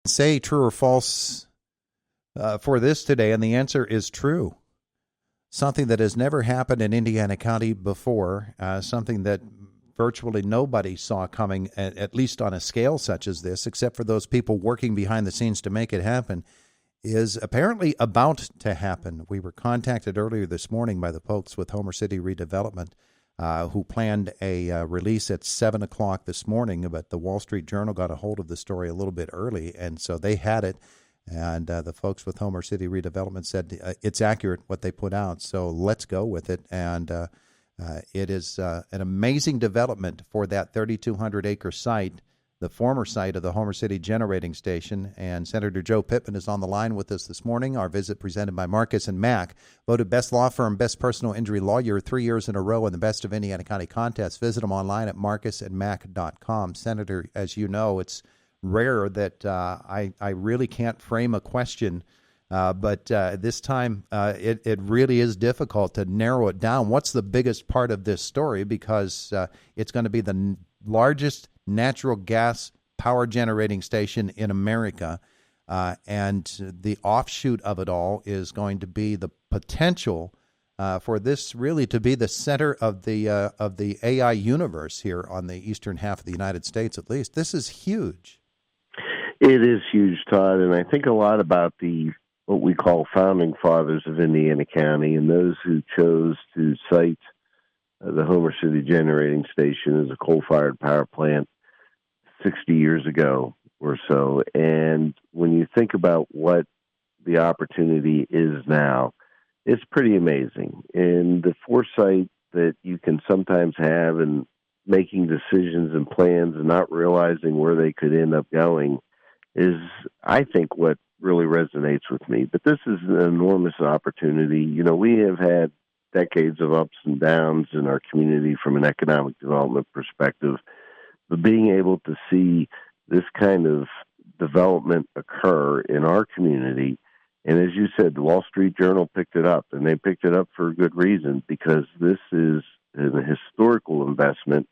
Say true or false for this today, and the answer is true. Something that has never happened in Indiana County before, something that virtually nobody saw coming, at least on a scale such as this, except for those people working behind the scenes to make it happen, is apparently about to happen. We were contacted earlier this morning by the folks with Homer City Redevelopment, who planned a release at 7 o'clock this morning, but the Wall Street Journal got a hold of the story a little bit early, and so they had it. And the folks with Homer City Redevelopment said it's accurate what they put out, so let's go with it. And it is an amazing development for that 3,200-acre site, the former site of the Homer City Generating Station. And Senator Joe Pittman is on the line with us this morning. Our visit presented by Marcus & Mack, voted best law firm, best personal injury lawyer 3 years in a row in the Best of Indiana County contest. Visit them online at marcusandmack.com. Senator, as you know, it's rare that I really can't frame a question, but this time it really is difficult to narrow it down. What's the biggest part of this story? Because it's going to be the largest natural gas power generating station in America, and the offshoot of it all is going to be the potential for this really to be the center of the AI universe here on the eastern half of the United States, at least. This is huge. It is huge, Todd, and I think a lot about what we call founding fathers of Indiana County and those who chose to site the Homer City Generating Station as a coal-fired power plant 60 years ago or so. And when you think about what the opportunity is now, it's pretty amazing. And the foresight that you can sometimes have in making decisions and plans and not realizing where they could end up going is, I think, what really resonates with me. But this is an enormous opportunity. You know, we have had decades of ups and downs in our community from an economic development perspective. But being able to see this kind of development occur in our community, and as you said, the Wall Street Journal picked it up, and they picked it up for a good reason, because this is a historical investment,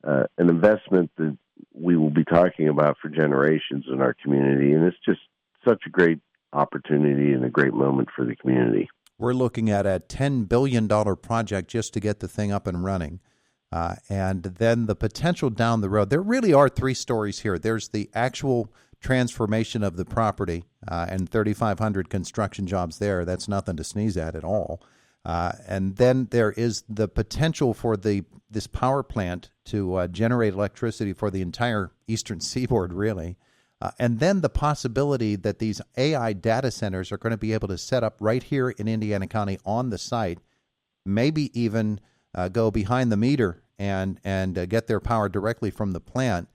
an investment that we will be talking about for generations in our community. And it's just such a great opportunity and a great moment for the community. We're looking at a $10 billion project just to get the thing up and running. And then the potential down the road. There really are three stories here. There's the actual transformation of the property and 3,500 construction jobs there. That's nothing to sneeze at all. And then there is the potential for this power plant to generate electricity for the entire eastern seaboard, really. And then the possibility that these AI data centers are going to be able to set up right here in Indiana County on the site, maybe even go behind the meter and get their power directly from the plant.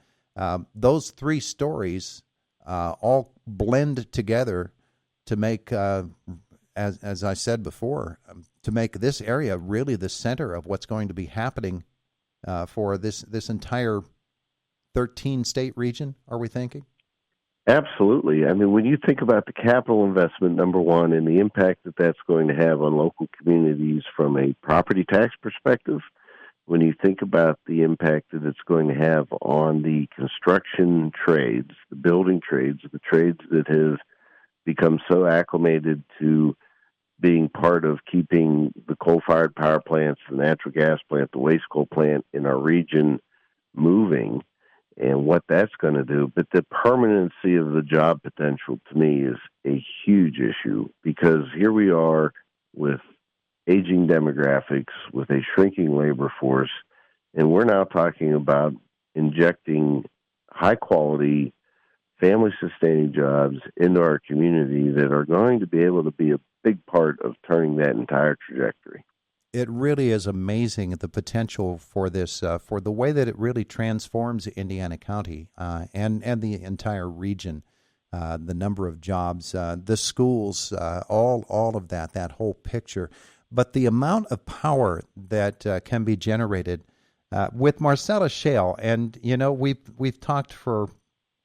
Those three stories all blend together to make, as I said before, to make this area really the center of what's going to be happening for this entire 13-state region, are we thinking? Absolutely. I mean, when you think about the capital investment, number one, and the impact that that's going to have on local communities from a property tax perspective, when you think about the impact that it's going to have on the construction trades, the building trades, the trades that have become so acclimated to being part of keeping the coal-fired power plants, the natural gas plant, the waste coal plant in our region moving, and what that's going to do. But the permanency of the job potential, to me, is a huge issue, because here we are with aging demographics, with a shrinking labor force, and we're now talking about injecting high-quality, family-sustaining jobs into our community that are going to be able to be a big part of turning that entire trajectory. It really is amazing, the potential for this, for the way that it really transforms Indiana County and the entire region, the number of jobs, the schools, all of that whole picture. But the amount of power that can be generated with Marcellus Shale, and you know we've talked for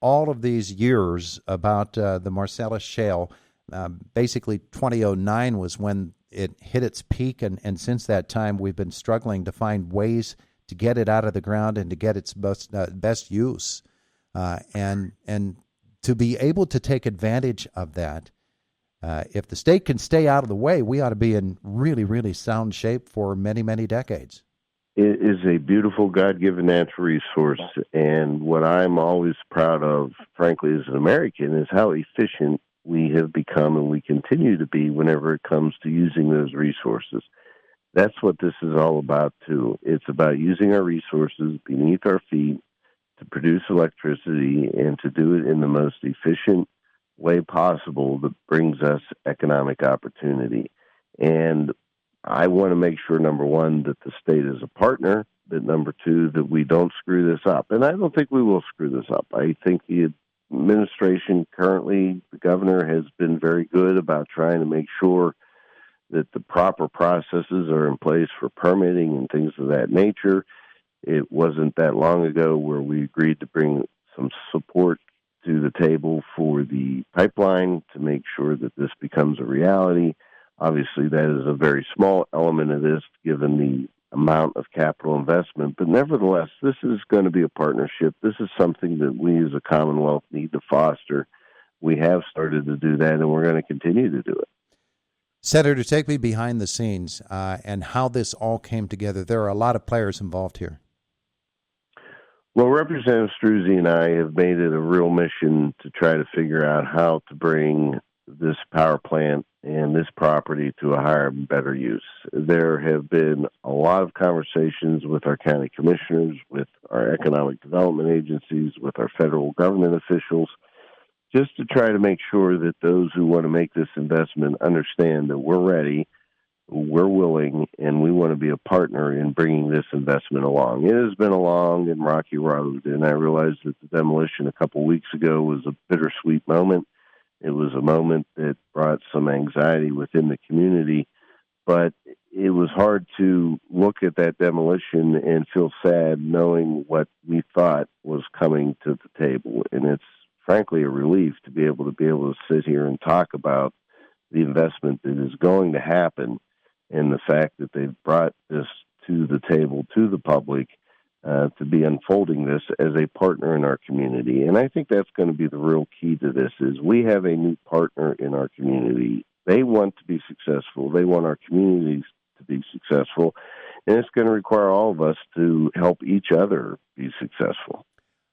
all of these years about the Marcellus Shale. Basically, 2009 was when it hit its peak, and since that time, we've been struggling to find ways to get it out of the ground and to get its best use. And to be able to take advantage of that, if the state can stay out of the way, we ought to be in really, really sound shape for many, many decades. It is a beautiful God-given natural resource, and what I'm always proud of, frankly, as an American, is how efficient we have become and we continue to be whenever it comes to using those resources. That's what this is all about, too. It's about using our resources beneath our feet to produce electricity and to do it in the most efficient way possible that brings us economic opportunity. And I want to make sure, number one, that the state is a partner, but number two, that we don't screw this up. And I don't think we will screw this up. I think the administration currently, the governor, has been very good about trying to make sure that the proper processes are in place for permitting and things of that nature. It wasn't that long ago where we agreed to bring some support to the table for the pipeline to make sure that this becomes a reality. Obviously, that is a very small element of this, given the amount of capital investment. But nevertheless, this is going to be a partnership. This is something that we as a Commonwealth need to foster. We have started to do that, and we're going to continue to do it. Senator, take me behind the scenes and how this all came together. There are a lot of players involved here. Well, Representative Struzzi and I have made it a real mission to try to figure out how to bring this power plant and this property to a higher and better use. There have been a lot of conversations with our county commissioners, with our economic development agencies, with our federal government officials, just to try to make sure that those who want to make this investment understand that we're ready, we're willing, and we want to be a partner in bringing this investment along. It has been a long and rocky road, and I realized that the demolition a couple weeks ago was a bittersweet moment. It was a moment that brought some anxiety within the community, but it was hard to look at that demolition and feel sad knowing what we thought was coming to the table. And it's frankly a relief to be able to sit here and talk about the investment that is going to happen and the fact that they've brought this to the table, to the public, to be unfolding this as a partner in our community. And I think that's going to be the real key to this, is we have a new partner in our community. They want to be successful. They want our communities to be successful. And it's going to require all of us to help each other be successful.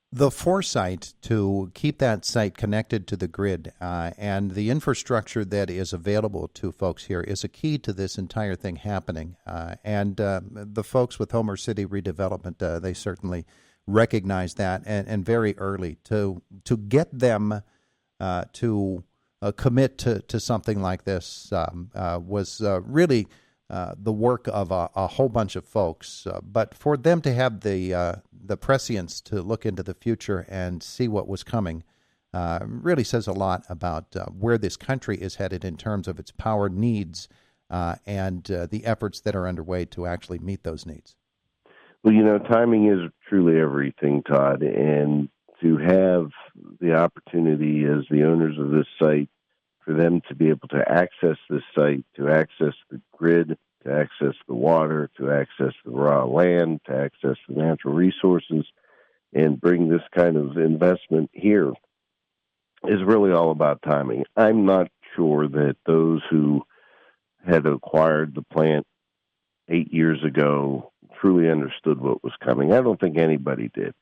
The foresight to keep that site connected to the grid and the infrastructure that is available to folks here is a key to this entire thing happening. And the folks with Homer City Redevelopment, they certainly recognize that, and very early to get them to commit to something like this was really the work of a whole bunch of folks. But for them to have the prescience to look into the future and see what was coming really says a lot about where this country is headed in terms of its power needs and the efforts that are underway to actually meet those needs. Well, timing is truly everything, Todd, and to have the opportunity as the owners of this site for them to be able to access this site, to access the grid, to access the water, to access the raw land, to access the natural resources, and bring this kind of investment here is really all about timing. I'm not sure that those who had acquired the plant 8 years ago truly understood what was coming. I don't think anybody did.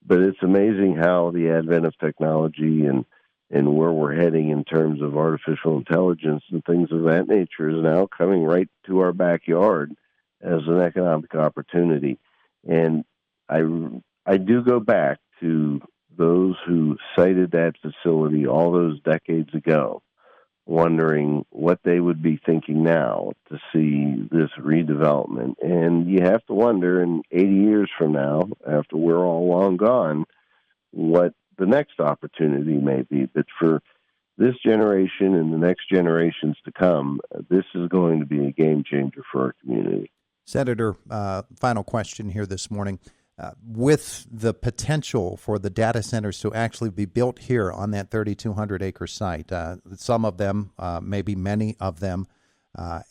But it's amazing how the advent of technology and where we're heading in terms of artificial intelligence and things of that nature is now coming right to our backyard as an economic opportunity. And I do go back to those who cited that facility all those decades ago, wondering what they would be thinking now to see this redevelopment. And you have to wonder, in 80 years from now, after we're all long gone, what the next opportunity may be. But for this generation and the next generations to come, this is going to be a game changer for our community. Senator, final question here this morning. With the potential for the data centers to actually be built here on that 3,200-acre site, some of them, maybe many of them,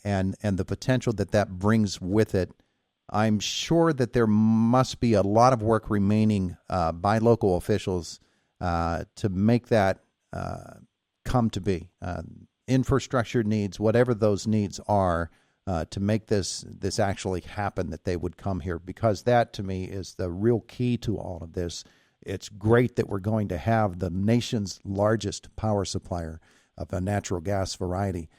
and the potential that brings with it, I'm sure that there must be a lot of work remaining by local officials to make that come to be. Infrastructure needs, whatever those needs are, to make this actually happen, that they would come here, because that, to me, is the real key to all of this. It's great that we're going to have the nation's largest power supplier of a natural gas variety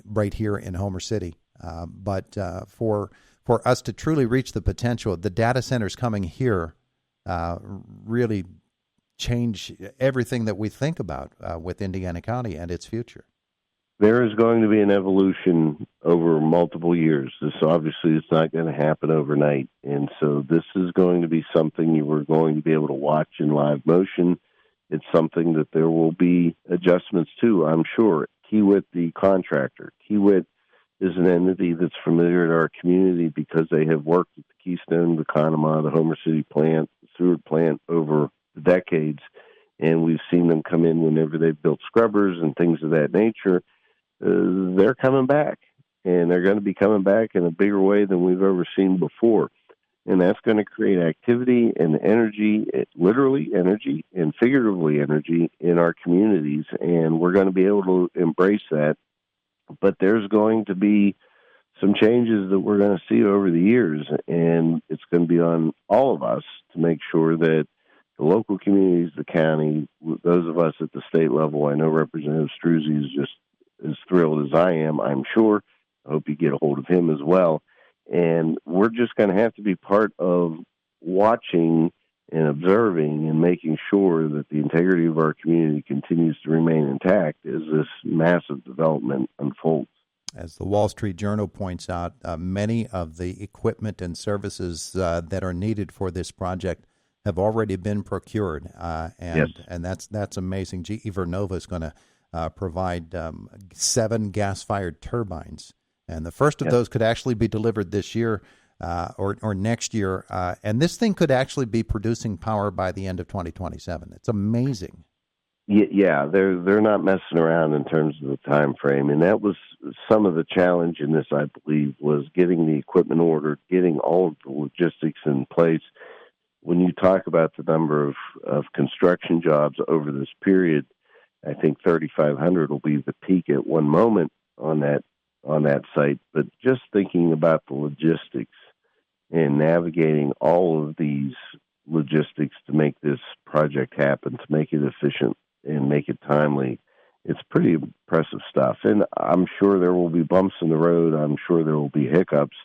right here in Homer City. But for us to truly reach the potential, the data centers coming here really change everything that we think about with Indiana County and its future. There is going to be an evolution over multiple years. This obviously is not going to happen overnight. And so this is going to be something you are going to be able to watch in live motion. It's something that there will be adjustments to, I'm sure. Kiewit, the contractor. Kiewit is an entity that's familiar to our community because they have worked at the Keystone, the Conemaugh, the Homer City plant, the Seward plant over the decades. And we've seen them come in whenever they've built scrubbers and things of that nature. They're coming back, and they're going to be coming back in a bigger way than we've ever seen before. And that's going to create activity and energy, literally energy and figuratively energy in our communities, and we're going to be able to embrace that. But there's going to be some changes that we're going to see over the years, and it's going to be on all of us to make sure that the local communities, the county, those of us at the state level, I know Representative Struzzi is just as thrilled as I am, I'm sure. I hope you get a hold of him as well. And we're just going to have to be part of watching and observing and making sure that the integrity of our community continues to remain intact as this massive development unfolds. As the Wall Street Journal points out, many of the equipment and services that are needed for this project have already been procured, Yes. And that's amazing. GE Vernova is going to provide 7 gas-fired turbines, and the first of those could actually be delivered this year or next year, and this thing could actually be producing power by the end of 2027. It's amazing. Yeah, they're not messing around in terms of the time frame, and that was some of the challenge in this, I believe, was getting the equipment ordered, getting all of the logistics in place. When you talk about the number of construction jobs over this period, I think 3,500 will be the peak at one moment on that site. But just thinking about the logistics and navigating all of these logistics to make this project happen, to make it efficient and make it timely, it's pretty impressive stuff. And I'm sure there will be bumps in the road. I'm sure there will be hiccups,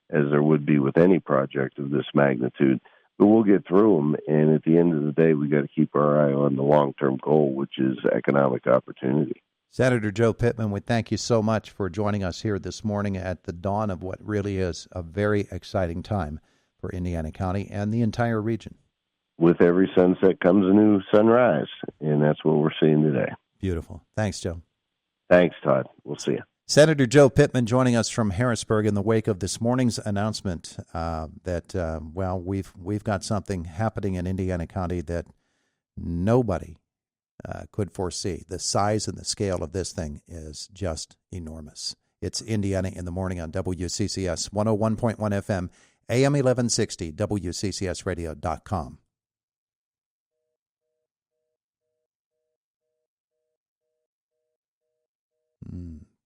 as there would be with any project of this magnitude. But we'll get through them, and at the end of the day, we got to keep our eye on the long-term goal, which is economic opportunity. Senator Joe Pittman, we thank you so much for joining us here this morning at the dawn of what really is a very exciting time for Indiana County and the entire region. With every sunset comes a new sunrise, and that's what we're seeing today. Beautiful. Thanks, Joe. Thanks, Todd. We'll see you. Senator Joe Pittman joining us from Harrisburg in the wake of this morning's announcement that we've got something happening in Indiana County that nobody could foresee. The size and the scale of this thing is just enormous. It's Indiana in the Morning on WCCS 101.1 FM, AM 1160, WCCSradio.com.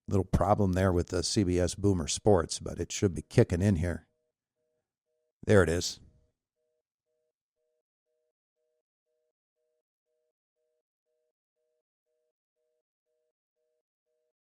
Little problem there with the CBS Boomer Sports, but it should be kicking in here. There it is.